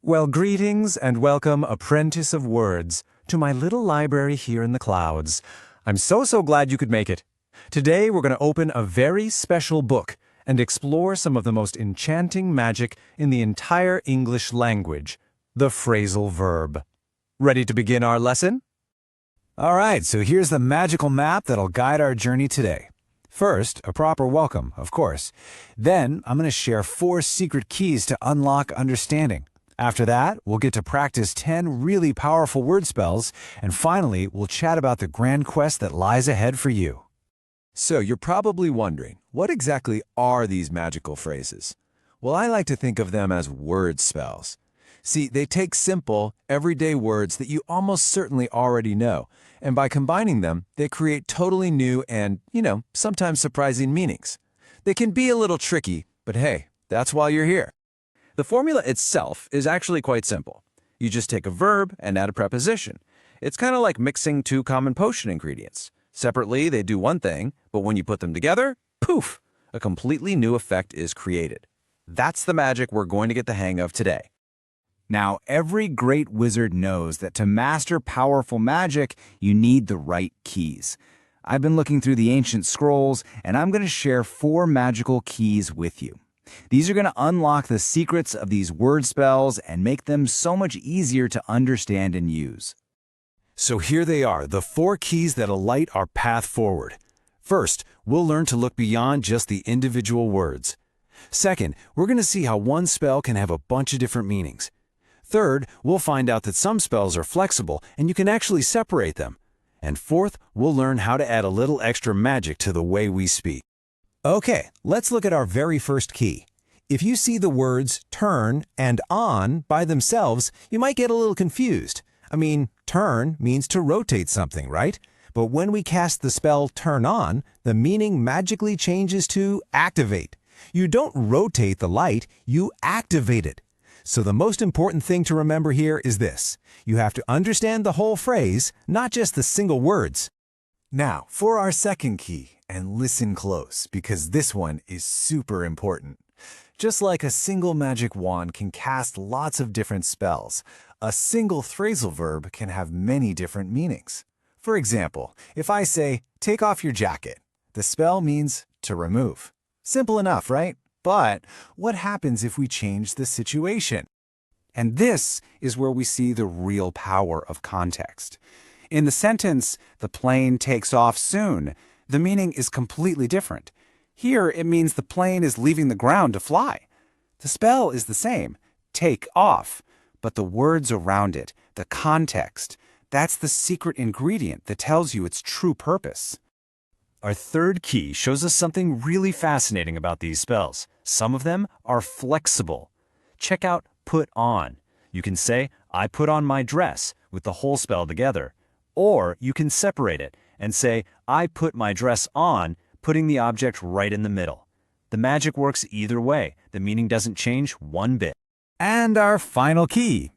Well, greetings and welcome, apprentice of words, to my little library here in the clouds. I'm so glad you could make it. Today we're going to open a very special book and explore some of the most enchanting magic in the entire English language, the phrasal verb. Ready to begin our lesson? All right, so here's the magical map that'll guide our journey today. First, a proper welcome, of course. Then, I'm going to share 4 secret keys to unlock understanding. After that, we'll get to practice 10 really powerful word spells, and finally, we'll chat about the grand quest that lies ahead for you. So you're probably wondering, what exactly are these magical phrases? Well, I like to think of them as word spells. See, they take simple, everyday words that you almost certainly already know, and by combining them, they create totally new and, sometimes surprising meanings. They can be a little tricky, but hey, that's why you're here. The formula itself is actually quite simple. You just take a verb and add a preposition. It's kind of like mixing 2 common potion ingredients. Separately, they do one thing, but when you put them together, poof, a completely new effect is created. That's the magic we're going to get the hang of today. Now, every great wizard knows that to master powerful magic, you need the right keys. I've been looking through the ancient scrolls, and I'm going to share 4 magical keys with you. These are going to unlock the secrets of these word spells and make them so much easier to understand and use. So here they are, the 4 keys that'll light our path forward. First, we'll learn to look beyond just the individual words. Second, we're going to see how one spell can have a bunch of different meanings. Third, we'll find out that some spells are flexible and you can actually separate them. And fourth, we'll learn how to add a little extra magic to the way we speak. Okay, let's look at our very first key. If you see the words turn and on by themselves, you might get a little confused. Turn means to rotate something, right? But when we cast the spell turn on, the meaning magically changes to activate. You don't rotate the light, you activate it. So the most important thing to remember here is this. You have to understand the whole phrase, not just the single words. Now, for our second key, and listen close, because this one is super important. Just like a single magic wand can cast lots of different spells, a single phrasal verb can have many different meanings. For example, if I say, take off your jacket, the spell means to remove. Simple enough, right? But what happens if we change the situation? And this is where we see the real power of context. In the sentence, the plane takes off soon, the meaning is completely different. Here, it means the plane is leaving the ground to fly. The spell is the same, take off, but the words around it, the context, that's the secret ingredient that tells you its true purpose. Our third key shows us something really fascinating about these spells. Some of them are flexible. Check out put on. You can say, I put on my dress, with the whole spell together. Or you can separate it and say, I put my dress on, putting the object right in the middle. The magic works either way. The meaning doesn't change one bit. And our final key.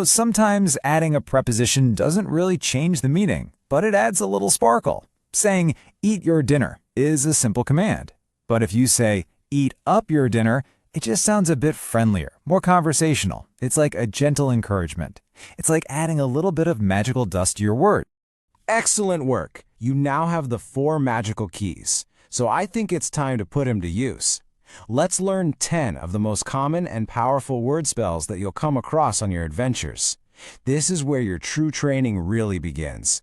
Sometimes adding a preposition doesn't really change the meaning, but it adds a little sparkle. Saying, eat your dinner is a simple command. But if you say, eat up your dinner, it just sounds a bit friendlier, more conversational. It's like a gentle encouragement. It's like adding a little bit of magical dust to your word. Excellent work! You now have the 4 magical keys, so I think it's time to put them to use. Let's learn 10 of the most common and powerful word spells that you'll come across on your adventures. This is where your true training really begins.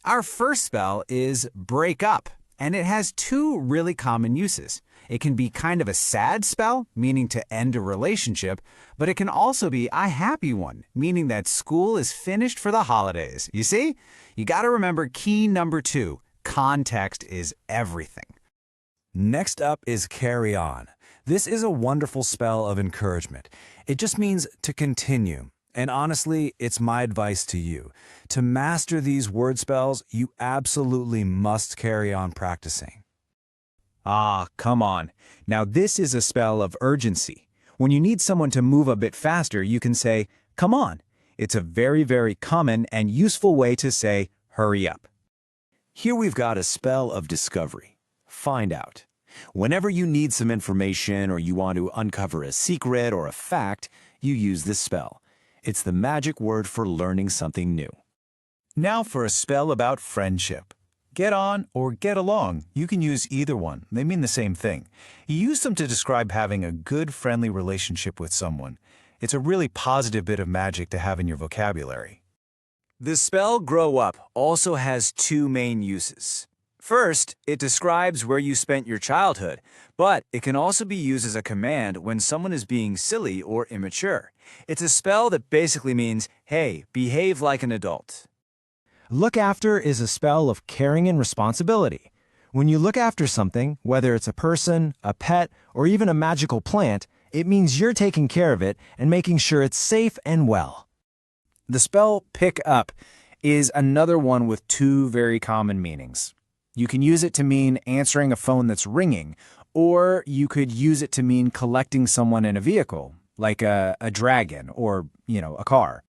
Our first spell is break up, and it has 2 really common uses. It can be kind of a sad spell, meaning to end a relationship, but it can also be a happy one, meaning that school is finished for the holidays. You see? You got to remember key number 2, context is everything. Next up is carry on. This is a wonderful spell of encouragement. It just means to continue. And honestly, it's my advice to you. To master these word spells, you absolutely must carry on practicing. Ah, come on. Now this is a spell of urgency. When you need someone to move a bit faster, you can say, come on. It's a very common and useful way to say, hurry up. Here we've got a spell of discovery. Find out. Whenever you need some information or you want to uncover a secret or a fact, you use this spell. It's the magic word for learning something new. Now for a spell about friendship. Get on or get along. You can use either one. They mean the same thing. You use them to describe having a good, friendly relationship with someone. It's a really positive bit of magic to have in your vocabulary. The spell grow up also has two main uses. First, it describes where you spent your childhood, but it can also be used as a command when someone is being silly or immature. It's a spell that basically means, hey, behave like an adult. Look after is a spell of caring and responsibility. When you look after something, whether it's a person, a pet, or even a magical plant, it means you're taking care of it and making sure it's safe and well. The spell pick up is another one with two very common meanings. You can use it to mean answering a phone that's ringing, or you could use it to mean collecting someone in a vehicle, like a dragon or, a car.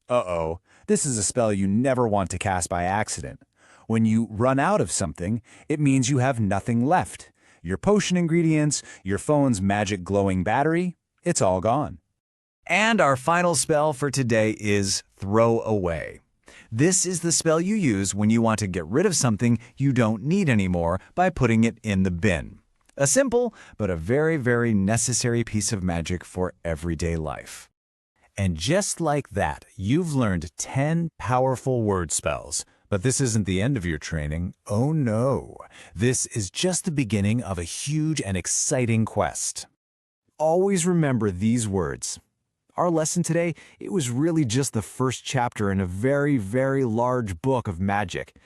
Uh-oh, this is a spell you never want to cast by accident. When you run out of something, it means you have nothing left. Your potion ingredients, your phone's magic glowing battery, it's all gone. And our final spell for today is throw away. This is the spell you use when you want to get rid of something you don't need anymore by putting it in the bin. A simple but a very, very necessary piece of magic for everyday life. And just like that, you've learned 10 powerful word spells. But this isn't the end of your training. Oh no, this is just the beginning of a huge and exciting quest. Always remember these words. Our lesson today, it was really just the first chapter in a very, very large book of magic.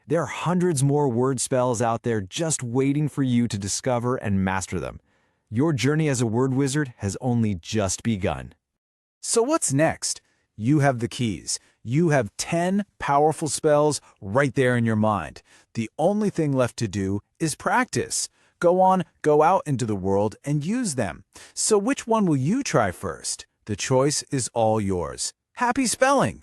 There are hundreds more word spells out there just waiting for you to discover and master them. Your journey as a word wizard has only just begun. So what's next? You have the keys. You have 10 powerful spells right there in your mind. The only thing left to do is practice. Go out into the world and use them. So which one will you try first? The choice is all yours. Happy spelling!